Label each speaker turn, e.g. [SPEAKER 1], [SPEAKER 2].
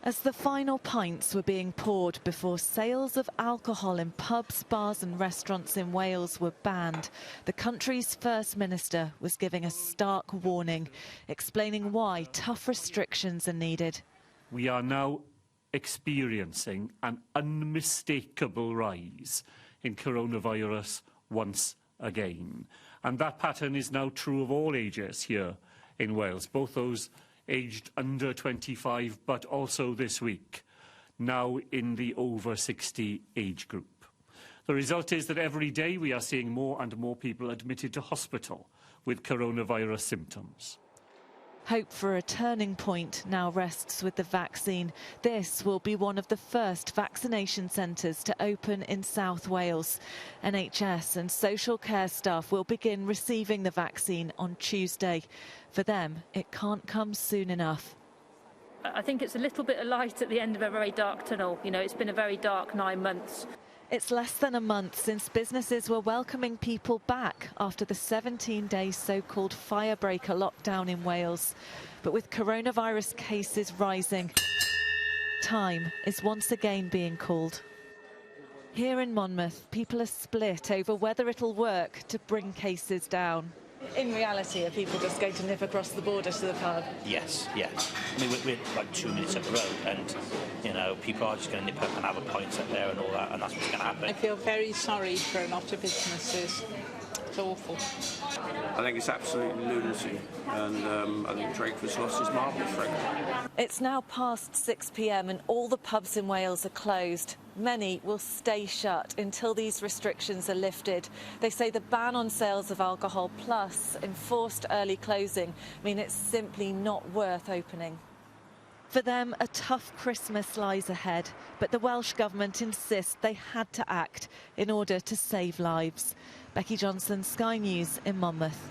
[SPEAKER 1] As the final pints were being poured before sales of alcohol in pubs, bars and restaurants in Wales were banned, the country's First Minister was giving a stark warning, explaining why tough restrictions are needed.
[SPEAKER 2] We are now experiencing an unmistakable rise in coronavirus once again. And that pattern is now true of all ages here in Wales, both those aged under 25, but also this week, now in the over 60 age group. The result is that every day we are seeing more and more people admitted to hospital with coronavirus symptoms.
[SPEAKER 1] Hope for a turning point now rests with the vaccine. This will be one of the first vaccination centres to open in South Wales. NHS and social care staff will begin receiving the vaccine on Tuesday. For them, it can't come soon enough.
[SPEAKER 3] I think it's a little bit of light at the end of a very dark tunnel. You know, it's been a very dark 9 months.
[SPEAKER 1] It's less than a month since businesses were welcoming people back after the 17-day so-called firebreaker lockdown in Wales. But with coronavirus cases rising, time is once again being called. Here in Monmouth, people are split over whether it'll work to bring cases down. In reality, are people just going to nip across the border to the pub?
[SPEAKER 4] Yes. I mean, we're like 2 minutes up the road, and, you know, people are just going to nip up and have a pint up there and all that, and that's what's going to happen.
[SPEAKER 5] I feel very sorry for a lot of businesses. It's awful.
[SPEAKER 6] I think it's absolute lunacy, and I think Drakeford's lost his marbles, frankly.
[SPEAKER 1] It's now past 6 p.m. and all the pubs in Wales are closed. Many will stay shut until these restrictions are lifted. They say the ban on sales of alcohol plus enforced early closing mean it's simply not worth opening. For them, a tough Christmas lies ahead, but the Welsh Government insists they had to act in order to save lives. Becky Johnson, Sky News in Monmouth.